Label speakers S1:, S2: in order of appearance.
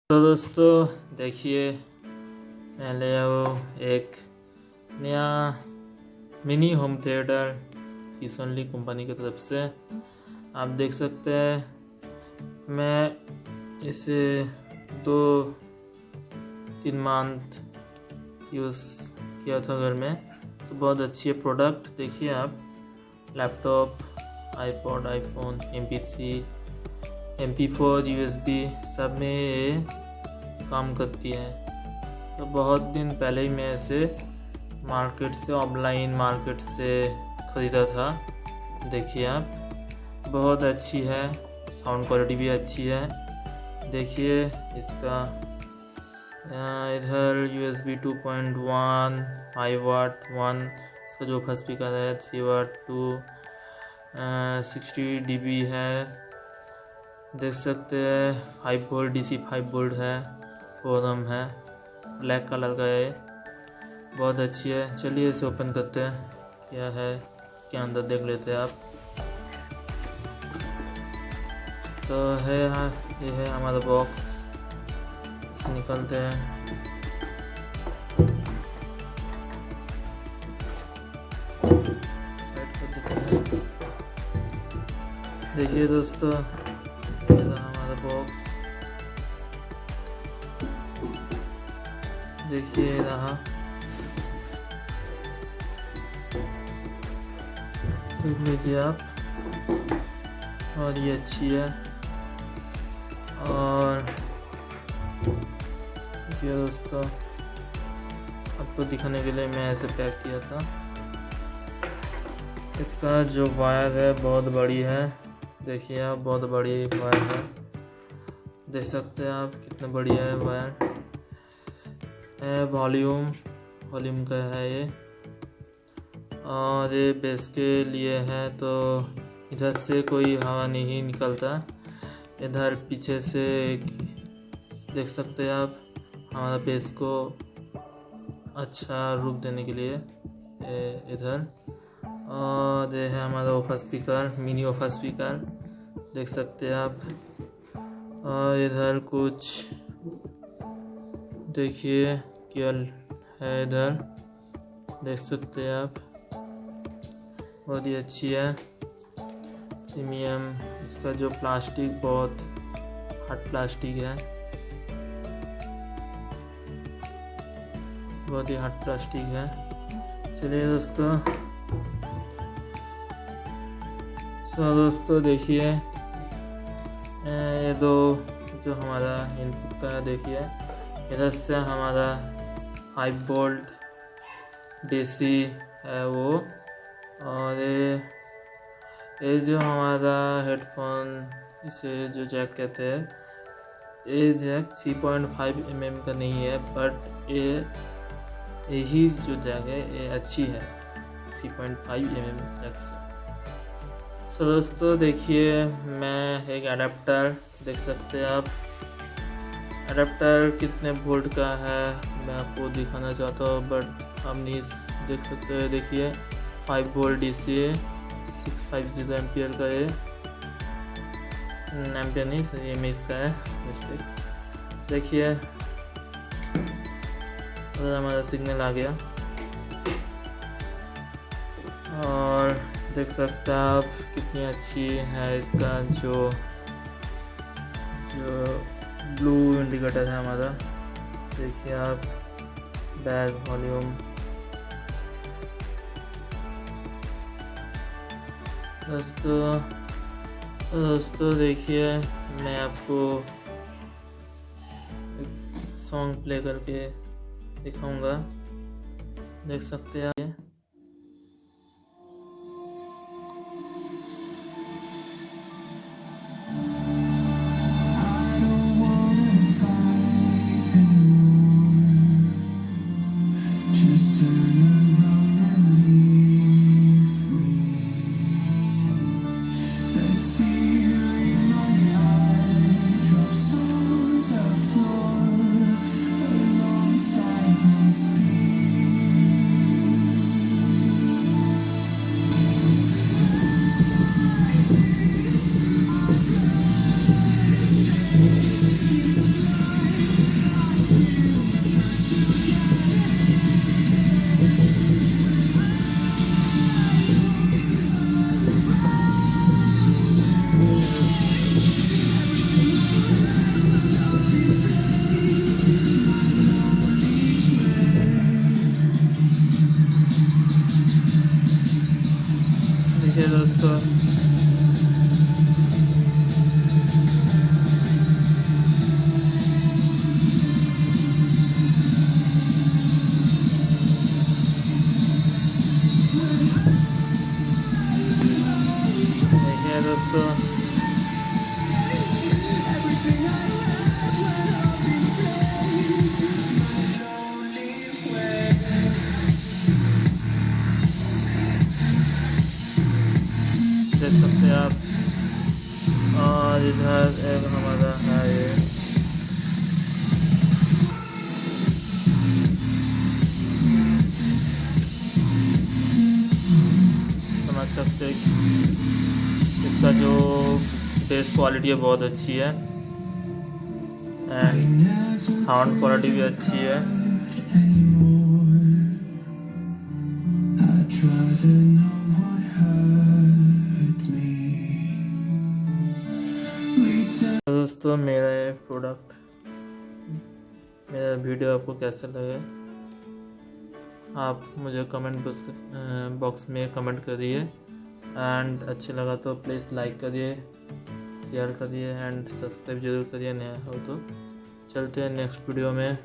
S1: तो दोस्तों देखिए, मैं ले आया हूँ एक नया मिनी होम थिएटर किसनली कंपनी की तरफ से। आप देख सकते हैं मैं इसे 2-3 मंथ यूज़ किया था घर में, तो बहुत अच्छी है प्रोडक्ट। देखिए आप, laptop, iPod, iPhone, MP3, MP4, USB सब में ये काम करती है। तो बहुत दिन पहले ही मैं इसे मार्केट से, ऑनलाइन मार्केट से ख़रीदा था। देखिए आप, बहुत अच्छी है, साउंड क्वालिटी भी अच्छी है। देखिए इसका इधर USB 2.1, 5 वाट 1, इसका जो फर्स्ट स्पीकर है 3 वाट 2, 60 dB है। देख सकते हैं 5 वोल्ट DC 5 वोल्ट है, 4 ohm है, ब्लैक कलर का है, बहुत अच्छी है। चलिए इसे ओपन करते हैं, क्या है इसके अंदर देख लेते हैं आप। तो है ये है हमारा बॉक्स, निकलते हैं। देखिए दोस्तों, ये हमारा बॉक्स, देखिए रहा। देख लीजिए आप, और ये अच्छी है। और देखिए दोस्तों, आपको दिखाने के लिए मैं ऐसे पैक किया था। इसका जो वायर है बहुत बड़ी है, देखिए आप, बहुत बड़ी वायर है। देख सकते हैं आप कितना बढ़िया है वायर है। वॉल्यूम का है ये, और ये बेस के लिए है, तो इधर से कोई हवा नहीं निकलता। इधर पीछे से देख सकते हैं आप, हमारा बेस को अच्छा रूप देने के लिए इधर। और ये है हमारा woofer speaker, mini woofer speaker, देख सकते हैं आप। और इधर कुछ देखिए क्या है, इधर देख सकते हैं आप, बहुत ही अच्छी है, प्रीमियम। इसका जो प्लास्टिक बहुत हार्ड प्लास्टिक है, बहुत ही हार्ड प्लास्टिक है। चलिए दोस्तों देखिए, ये दो जो हमारा इनपुट का है, देखिए इधर से हमारा 5 वोल्ट DC है वो, और ये जो हमारा हेडफोन, इसे जो जैक कहते हैं, ये जैक 3.5 mm का नहीं है, बट यही जो जैक है ये अच्छी है 3.5 mm जैक से। सो दोस्तों देखिए, मैं एक अडेप्टर, देख सकते हैं आप, अडेप्टर कितने वोल्ट का है मैं आपको दिखाना चाहता हूँ, बट आप नहीं देख सकते हैं। देखिए 5 वोल्ट DC है, 650 एम्पियर का है, एम्पियर नहीं सही एमएच का है, मिस्टेक। देखिए हमारा सिग्नल आ गया, और देख सकते हैं आप कितनी अच्छी है। इसका जो ब्लू इंडिकेटर है हमारा, देखिए आप, बैक वॉल्यूम। दोस्तों देखिए, मैं आपको एक सॉन्ग प्ले करके दिखाऊंगा, देख सकते हैं आप। सकते हैं इसका जो बेस क्वालिटी है बहुत अच्छी है एंड साउंड क्वालिटी भी अच्छी है। तो दोस्तों मेरा ये प्रोडक्ट, मेरा वीडियो आपको कैसा लगे आप मुझे कमेंट बॉक्स में कमेंट करिए एंड अच्छा लगा तो प्लीज़ लाइक करिए, शेयर करिए एंड सब्सक्राइब जरूर करिए नया हो तो। चलते हैं नेक्स्ट वीडियो में।